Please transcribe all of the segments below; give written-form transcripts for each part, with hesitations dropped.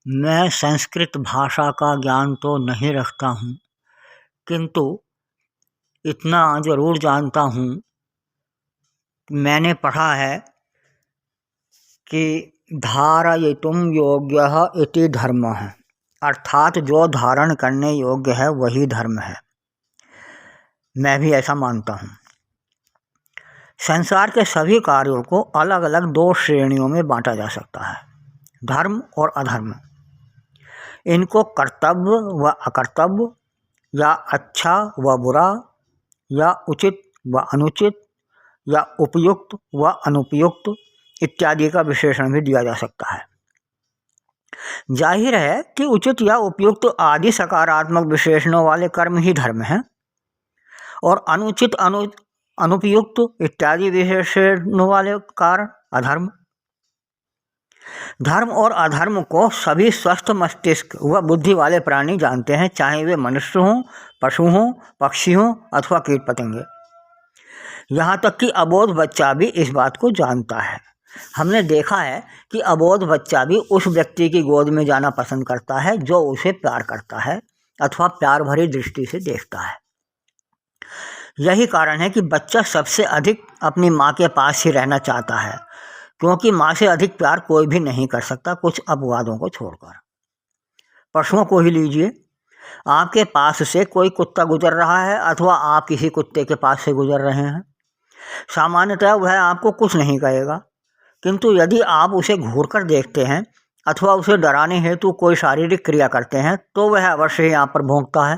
मैं संस्कृत भाषा का ज्ञान तो नहीं रखता हूँ, किंतु इतना ज़रूर जानता हूँ। मैंने पढ़ा है कि धारयितुं योग्यः इति धर्मः, अर्थात जो धारण करने योग्य है वही धर्म है। मैं भी ऐसा मानता हूँ। संसार के सभी कार्यों को अलग अलग दो श्रेणियों में बांटा जा सकता है, धर्म और अधर्म। इनको कर्तव्य व अकर्तव्य, या अच्छा व बुरा, या उचित व अनुचित, या उपयुक्त व अनुपयुक्त इत्यादि का विशेषण भी दिया जा सकता है। जाहिर है कि उचित या उपयुक्त आदि सकारात्मक विशेषणों वाले कर्म ही धर्म हैं, और अनुचित अनुपयुक्त इत्यादि विशेषणों वाले कार्य अधर्म। धर्म और अधर्म को सभी स्वस्थ मस्तिष्क व बुद्धि वाले प्राणी जानते हैं, चाहे वे मनुष्य हों, पशु हों, पक्षी हों अथवा कीट पतंगे। यहाँ तक कि अबोध बच्चा भी इस बात को जानता है। हमने देखा है कि अबोध बच्चा भी उस व्यक्ति की गोद में जाना पसंद करता है जो उसे प्यार करता है अथवा प्यार भरी दृष्टि से देखता है। यही कारण है कि बच्चा सबसे अधिक अपनी माँ के पास ही रहना चाहता है, क्योंकि माँ से अधिक प्यार कोई भी नहीं कर सकता, कुछ अपवादों को छोड़कर। पशुओं को ही लीजिए, आपके पास से कोई कुत्ता गुजर रहा है अथवा आप किसी कुत्ते के पास से गुजर रहे हैं, सामान्यतः वह आपको कुछ नहीं कहेगा, किंतु यदि आप उसे घूरकर देखते हैं अथवा उसे डराने हेतु कोई शारीरिक क्रिया करते हैं तो वह अवश्य ही आप पर भौंकता है।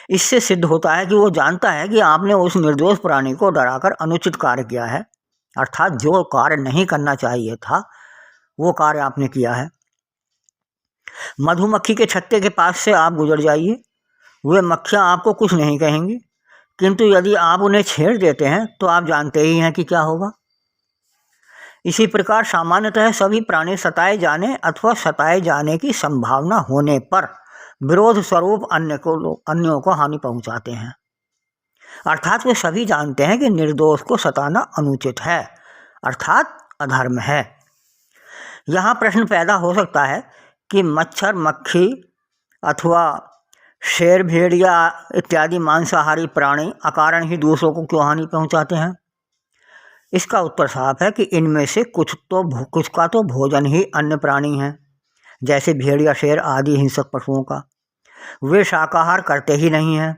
इससे सिद्ध होता है कि वो जानता है कि आपने उस निर्दोष प्राणी को डराकर अनुचित कार्य किया है, अर्थात जो कार्य नहीं करना चाहिए था वो कार्य आपने किया है। मधुमक्खी के छत्ते के पास से आप गुजर जाइए, वे मक्खियाँ आपको कुछ नहीं कहेंगी, किंतु यदि आप उन्हें छेड़ देते हैं तो आप जानते ही हैं कि क्या होगा। इसी प्रकार सामान्यतः सभी प्राणी सताए जाने अथवा सताए जाने की संभावना होने पर विरोध स्वरूप अन्यों को हानि पहुंचाते हैं, अर्थात वे सभी जानते हैं कि निर्दोष को सताना अनुचित है, अर्थात अधर्म है। यहाँ प्रश्न पैदा हो सकता है कि मच्छर, मक्खी अथवा शेर, भेड़िया इत्यादि मांसाहारी प्राणी अकारण ही दूसरों को क्यों हानि पहुंचाते हैं। इसका उत्तर साफ है कि इनमें से कुछ का तो भोजन ही अन्य प्राणी हैं, जैसे भेड़िया, शेर आदि हिंसक पशुओं का। वे शाकाहार करते ही नहीं हैं।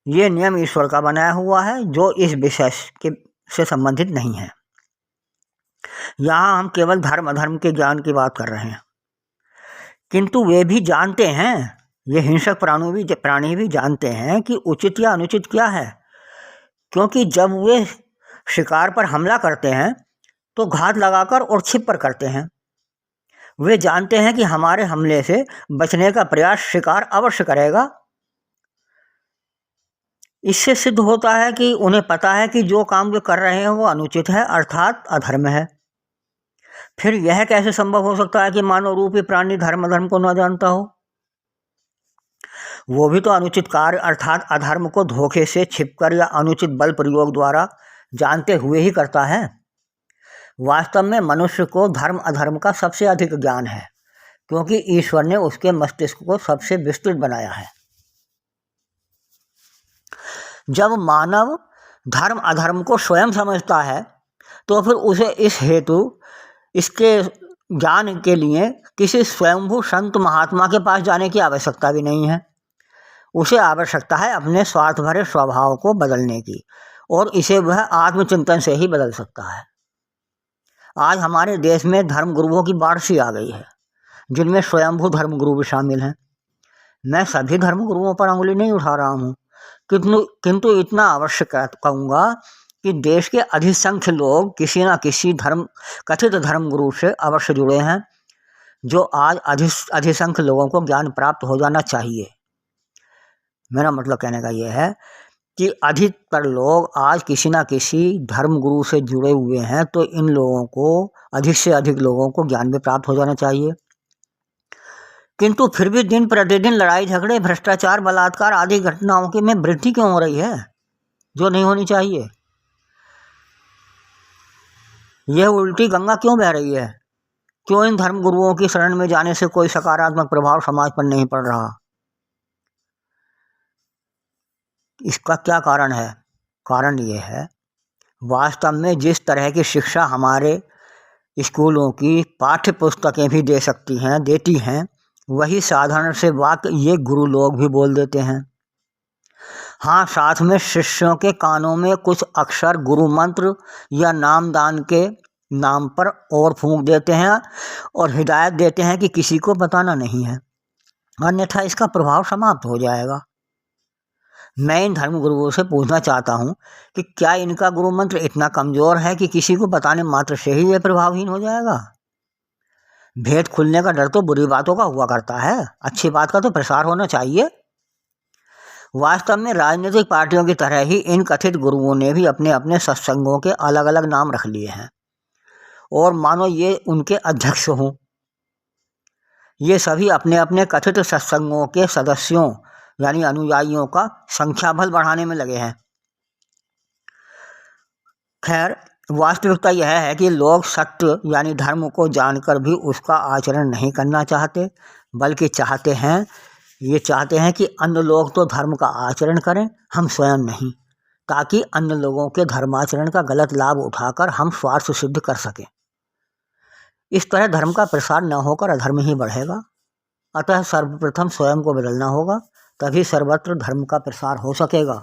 ये नियम ईश्वर का बनाया हुआ है जो इस विषय से संबंधित नहीं है। यहाँ हम केवल धर्म अधर्म के ज्ञान की बात कर रहे हैं, किंतु वे भी जानते हैं, ये हिंसक प्राणी भी जानते हैं कि उचित या अनुचित क्या है, क्योंकि जब वे शिकार पर हमला करते हैं तो घात लगाकर और छिप कर करते हैं। वे जानते हैं कि हमारे हमले से बचने का प्रयास शिकार अवश्य करेगा। इससे सिद्ध होता है कि उन्हें पता है कि जो काम वे कर रहे हैं वो अनुचित है, अर्थात अधर्म है। फिर यह कैसे संभव हो सकता है कि मानव रूपी प्राणी धर्म अधर्म को न जानता हो। वो भी तो अनुचित कार्य अर्थात अधर्म को धोखे से, छिपकर या अनुचित बल प्रयोग द्वारा जानते हुए ही करता है। वास्तव में मनुष्य को धर्म अधर्म का सबसे अधिक ज्ञान है, क्योंकि ईश्वर ने उसके मस्तिष्क को सबसे विस्तृत बनाया है। जब मानव धर्म अधर्म को स्वयं समझता है तो फिर उसे इस हेतु इसके ज्ञान के लिए किसी स्वयंभू संत महात्मा के पास जाने की आवश्यकता भी नहीं है। उसे आवश्यकता है अपने स्वार्थ भरे स्वभाव को बदलने की, और इसे वह आत्मचिंतन से ही बदल सकता है। आज हमारे देश में धर्म गुरुओं की बाढ़ सी आ गई है, जिनमें स्वयंभू धर्म गुरु भी शामिल हैं। मैं सभी धर्म गुरुओं पर अंगुली नहीं उठा रहा हूँ, किंतु इतना अवश्य कहूँगा कि देश के अधिसंख्य लोग किसी न किसी कथित धर्म गुरु से अवश्य जुड़े हैं, जो आज अधिसंख्य लोगों को ज्ञान प्राप्त हो जाना चाहिए। मेरा मतलब कहने का यह है कि अधिकतर लोग आज किसी न किसी धर्म गुरु से जुड़े हुए हैं, तो इन लोगों को, अधिक से अधिक लोगों को ज्ञान भी प्राप्त हो जाना चाहिए। किंतु फिर भी दिन प्रतिदिन लड़ाई झगड़े, भ्रष्टाचार, बलात्कार आदि घटनाओं की में वृद्धि क्यों हो रही है, जो नहीं होनी चाहिए। यह उल्टी गंगा क्यों बह रही है। क्यों इन धर्म गुरुओं की शरण में जाने से कोई सकारात्मक प्रभाव समाज पर नहीं पड़ रहा? इसका क्या कारण है? कारण ये है, वास्तव में जिस तरह की शिक्षा हमारे स्कूलों की पाठ्य पुस्तकें भी देती हैं, वही साधारण से वाक्य ये गुरु लोग भी बोल देते हैं। हाँ, साथ में शिष्यों के कानों में कुछ अक्षर गुरु मंत्र या नामदान के नाम पर और फूंक देते हैं और हिदायत देते हैं कि किसी को बताना नहीं है, अन्यथा इसका प्रभाव समाप्त हो जाएगा। मैं इन धर्म गुरुओं से पूछना चाहता हूँ कि क्या इनका गुरु मंत्र इतना कमज़ोर है कि किसी को बताने मात्र से ही यह प्रभावहीन हो जाएगा? भेद खुलने का डर तो बुरी बातों का हुआ करता है, अच्छी बात का तो प्रसार होना चाहिए। वास्तव में राजनीतिक पार्टियों की तरह ही इन कथित गुरुओं ने भी अपने अपने सत्संगों के अलग अलग नाम रख लिए हैं और मानो ये उनके अध्यक्ष हों। ये सभी अपने अपने कथित सत्संगों के सदस्यों यानी अनुयायियों का संख्या बल बढ़ाने में लगे हैं। खैर, वास्तविकता यह है कि लोग सत्य यानी धर्म को जानकर भी उसका आचरण नहीं करना चाहते, बल्कि चाहते हैं कि अन्य लोग तो धर्म का आचरण करें, हम स्वयं नहीं, ताकि अन्य लोगों के धर्माचरण का गलत लाभ उठाकर हम स्वार्थ सिद्ध कर सकें। इस तरह धर्म का प्रसार न होकर अधर्म ही बढ़ेगा। अतः सर्वप्रथम स्वयं को बदलना होगा, तभी सर्वत्र धर्म का प्रसार हो सकेगा।